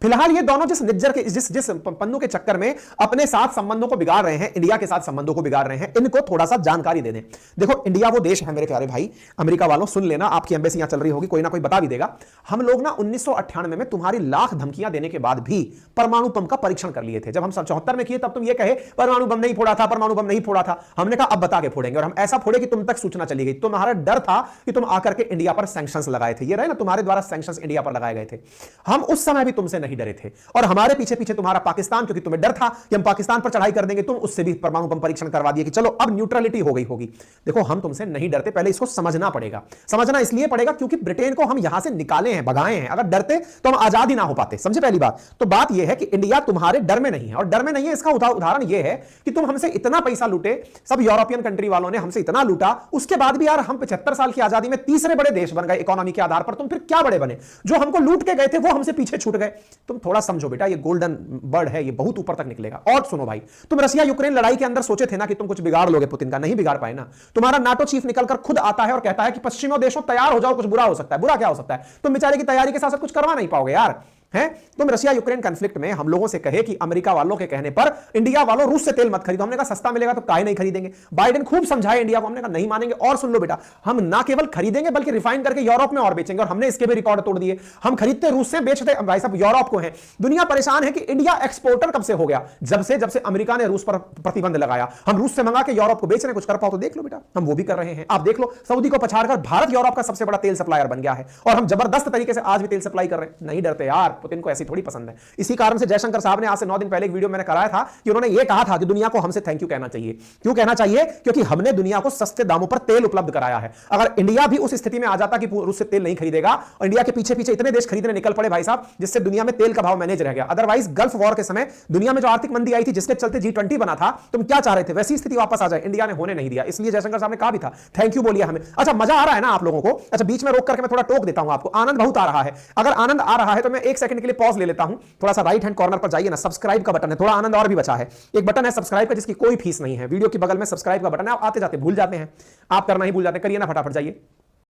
फिलहाल ये दोनों जिस निज्जर के जिस पन्नू के चक्कर में अपने साथ संबंधों को बिगाड़ रहे हैं, इंडिया के साथ संबंधों को बिगाड़ रहे हैं, इनको थोड़ा सा जानकारी दे दें। देखो इंडिया वो देश है मेरे प्यारे भाई, अमेरिका वालों सुन लेना, आपकी एम्बेसी यहां चल रही होगी, कोई ना कोई बता भी देगा। हम लोग ना 1998 में तुम्हारी लाख धमकियां देने के बाद भी परमाणु बम का परीक्षण कर लिए थे। जब हम 74 में किए तब तुम ये कहे परमाणु बम नहीं फोड़ा था, परमाणु बम नहीं फोड़ा था। हमने कहा अब बता के फोड़ेंगे, और हम ऐसा फोड़े कि तुम तक सूचना चली गई। तुम्हारा डर था कि तुम आकर के इंडिया पर सैंक्शंस लगाए थे, ये रहे ना तुम्हारे द्वारा सैंक्शंस इंडिया पर लगाए गए थे। हम उस समय भी तुमसे नहीं डरे थे, और हमारे पीछे पीछे तुम्हारा पाकिस्तान, क्योंकि तुम्हें डर था कि हम पाकिस्तान पर चढ़ाई कर देंगे, तुम उससे भी परमाणु बम परीक्षण करवा दिए कि चलो अब न्यूट्रलिटी हो गई होगी। देखो हम तुमसे नहीं डरते, पहले इसको समझना पड़ेगा। समझना इसलिए पड़ेगा क्योंकि ब्रिटेन को हम यहां से निकाले हैं, भगाए हैं। अगर डरते तो हम आजाद ही ना हो पाते, समझे पहली बात। तो बात यह है कि इंडिया तुम्हारे डर में नहीं है, और डर में नहीं है इसका उदाहरण यह है कि तुम हमसे इतना पैसा लूटे, सब यूरोपियन कंट्री वालों ने हमसे इतना लूटा, उसके बाद भी यार हम 75 साल की आजादी में तीसरे बड़े देश बन गए इकोनॉमी के आधार पर। तुम फिर क्या बड़े बने? जो हमको लूट के गए थे वो हमसे पीछे छूट गए। तुम थोड़ा समझो बेटा, ये गोल्डन बर्ड है, ये बहुत ऊपर तक निकलेगा। और सुनो भाई, तुम रशिया यूक्रेन लड़ाई के अंदर सोचे थे ना कि तुम कुछ बिगाड़ लोगे पुतिन का, नहीं बिगाड़ पाए ना। तुम्हारा नाटो चीफ निकलकर खुद आता है और कहता है कि पश्चिमी देशों तैयार हो जाओ, कुछ बुरा हो सकता है। बुरा क्या हो सकता है? तुम बेचारे की तैयारी के साथ साथ कुछ करवा नहीं पाओगे यार, हैं? तुम रशिया यूक्रेन कॉन्फ्लिक्ट में हम लोगों से कहे कि अमेरिका वालों के कहने पर इंडिया वालों रूस से तेल मत खरीदो, हमने कहा सस्ता मिलेगा तो काहे नहीं खरीदेंगे। बाइडेन खूब समझाए इंडिया को, हमने कहा नहीं मानेंगे। और सुन लो बेटा, हम ना केवल खरीदेंगे बल्कि रिफाइन करके यूरोप में और बेचेंगे, और हमने इसके भी रिकॉर्ड तोड़ दिए। हम खरीदते रूस से, बेचते भाई साहब यूरोप को हैं। दुनिया परेशान है कि इंडिया एक्सपोर्टर कब से हो गया? जब से अमेरिका ने रूस पर प्रतिबंध लगाया। हम रूस से मंगा के यूरोप को बेच रहे हैं, कुछ कर पाओ तो देख लो बेटा, हम वो भी कर रहे हैं। आप देख लो, सऊदी को पछाड़कर भारत यूरोप का सबसे बड़ा तेल सप्लायर बन गया है, और हम जबरदस्त तरीके से आज भी तेल सप्लाई कर रहे हैं। नहीं डरते यार, पुतिन को ऐसी थोड़ी पसंद है। इसी कारण से जयशंकर साहब ने आज से 9 दिन पहले एक वीडियो मैंने कराया था कि उन्होंने यह कहा था कि दुनिया को हमसे थैंक यू कहना चाहिए। क्यों कहना चाहिए? क्योंकि हमने दुनिया को सस्ते दामों पर तेल उपलब्ध कराया है। अगर इंडिया भी उस स्थिति में आ जाता कि रूस से तेल नहीं खरीदेगा, और इंडिया के पीछे पीछे इतने देश खरीदने निकल पड़े भाई साहब, जिससे दुनिया में तेल का भाव मैनेज रह गया। अदरवाइज गल्फ वॉर के समय दुनिया में जो आर्थिक मंदी आई थी, जिसके चलते G20 बना था, तुम क्या चाह रहे थे? वैसी स्थिति वापस आ जाए, इंडिया ने होने नहीं दिया। इसलिए जयशंकर साहब ने कहा भी था थैंक यू बोलिए हमें। अच्छा, मजा आ रहा है ना आप लोगों को? अच्छा, बीच में रोक करके मैं थोड़ा टोक देता हूं आपको, आनंद बहुत आ रहा है। अगर आनंद आ रहा है तो मैं 1 सेकंड के लिए पॉज ले लेता हूं। थोड़ा सा राइट हैंड कॉर्नर पर जाइए ना, सब्सक्राइब का बटन है, थोड़ा आनंद और भी बचा है। एक बटन है सब्सक्राइब का जिसकी कोई फीस नहीं है, वीडियो के बगल में सब्सक्राइब का बटन है। आप आते जाते भूल जाते हैं, आप करना ही भूल जाते हैं, करिए ना फटाफट। जाइए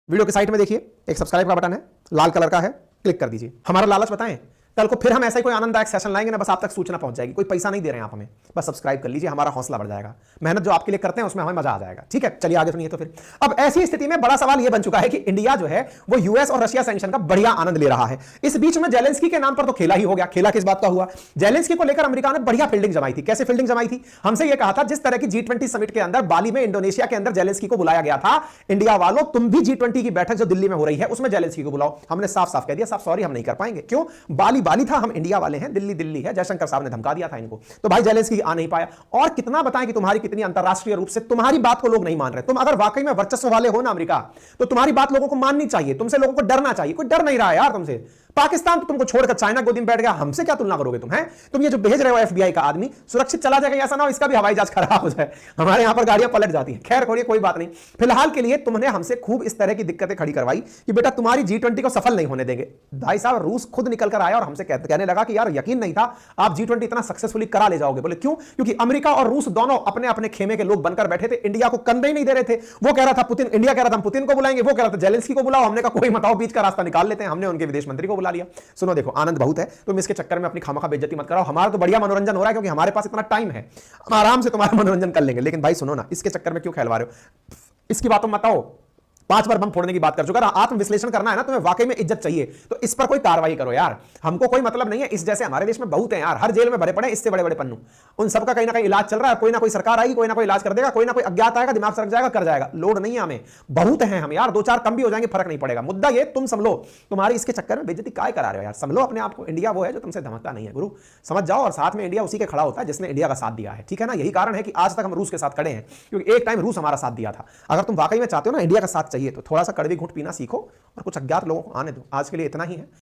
वीडियो के साइड में देखिए, एक सब्सक्राइब का बटन है, लाल कलर का है, क्लिक कर दीजिए। हमारा लालच बताएं, कल को फिर हम ऐसा ही कोई आनंददायक सेशन लाएंगे ना, बस आप तक सूचना पहुंच जाएगी। कोई पैसा नहीं दे रहे हैं आप हमें, बस सब्सक्राइब कर लीजिए, हमारा हौसला बढ़ जाएगा। मेहनत जो आपके लिए करते हैं उसमें हमें मजा आ जाएगा। ठीक है, चलिए आगे सुनिए। तो फिर अब ऐसी स्थिति में बड़ा सवाल यह बन चुका है कि इंडिया जो है वो यूएस और रशिया सैंक्शन का बढ़िया आनंद ले रहा है। इस बीच में जेलेंस्की के नाम पर तो खेला ही हो गया। खेला किस बात का हुआ? जेलेंस्की को लेकर अमेरिका ने बढ़िया फील्डिंग जमाई थी। कैसे फील्डिंग जमाई थी? हमसे यह कहा था, जिस तरह की G20 समिट के अंदर बाली में इंडोनेशिया के अंदर जेलेंस्की को बुलाया गया था, इंडिया वालों तुम भी G20 की बैठक जो दिल्ली में हो रही है उसमें जेलेंस्की को बुलाओ। हमने साफ साफ कह दिया, साफ सॉरी हम नहीं कर पाएंगे। क्यों? बाली बाली था, हम इंडिया वाले हैं, दिल्ली दिल्ली है। जयशंकर साहब ने धमका दिया था इनको, तो भाई जेलेंस्की आ नहीं पाया। और कितना बताएं कि तुम्हारी कितनी अंतरराष्ट्रीय रूप से तुम्हारी बात को लोग नहीं मान रहे। तुम अगर वाकई में वर्चस्व वाले हो ना अमेरिका, तो तुम्हारी बात लोगों को माननी चाहिए, तुमसे लोगों को डरना चाहिए। कोई डर नहीं रहा है यार तुमसे। पाकिस्तान तो तुमको छोड़कर चाइना गोदी में बैठ गया, हमसे क्या तुलना करोगे तुम? हैं तुम ये जो भेज रहे हो एफबीआई का आदमी सुरक्षित चला जाएगा, ऐसा ना हो इसका भी हवाई जहाज खराब हो जाए, हमारे यहां पर गाड़ियां पलट जाती हैं। खैर खोलिए, कोई बात नहीं। फिलहाल के लिए तुमने हमसे खूब इस तरह की दिक्कतें खड़ी करवाई कि बेटा तुम्हारी G20 को सफल नहीं होने देंगे। भाई साहब, रूस खुद निकल कर आया और हमसे कहने लगा कि यार यकीन नहीं था आप G20 इतना सक्सेसफुली करा ले जाओगे। बोले क्यों? क्योंकि अमेरिका और रूस दोनों अपने अपने खेमे के लोग बनकर बैठे थे, इंडिया को कंधे ही नहीं दे रहे थे। वो कह रहा था पुतिन, इंडिया कह रहा था हम पुतिन को बुलाएंगे, वो कह रहा था जेलेंस्की को बुलाओ। हमने कहा कोई मत आओ, बीच का रास्ता निकाल लेते हैं। हमने उनके विदेश मंत्री को बुला लिया। सुनो देखो, आनंद बहुत है, तुम इसके चक्कर में अपनी खामखा बेइज्जती मत कराओ। हमारा तो बढ़िया मनोरंजन हो रहा है क्योंकि हमारे पास इतना टाइम है, हम आराम से तुम्हारा मनोरंजन कर लेंगे। लेकिन भाई सुनो ना, इसके चक्कर में क्यों खेलवा रहे हो? इसकी बातों मत आओ। 5 बार बम फोड़ने की बात कर चुका। आत्मविश्लेषण करना है ना, तुम्हें वाकई में इज्जत चाहिए तो इस पर कोई कार्रवाई करो यार। हमको कोई मतलब नहीं है, इस जैसे हमारे देश में बहुत हैं यार, हर जेल में भरे पड़े इससे बड़े बड़े पन्नू। उन सबका कहीं ना कहीं इलाज चल रहा है, कोई ना कोई सरकार आएगी, कोई ना कोई इलाज कर देगा, कोई ना कोई अज्ञात आएगा, दिमाग सरक जाएगा, कर जाएगा। लोड नहीं है हमें, बहुत हैं हम यार, 2-4 कम भी हो जाएंगे, फर्क नहीं पड़ेगा। मुद्दा ये तुम संभलो, तुम्हारी इसके चक्कर में बेइज्जती काय करा रहे हो यार? संभलो अपने आप को। इंडिया वो है जो तुमसे धमकता नहीं है गुरु, समझ जाओ। और साथ में इंडिया उसी के खड़ा होता है जिसने इंडिया का साथ दिया है। ठीक है ना? यही कारण है कि आज तक हम रूस के साथ खड़े हैं, क्योंकि एक टाइम रूस हमारा साथ दिया था। अगर तुम वाकई में चाहते हो ना इंडिया का साथ चाहिए तो थोड़ा सा कड़वी घूंट पीना सीखो और कुछ अज्ञात लोगों को आने दो। आज के लिए इतना ही है।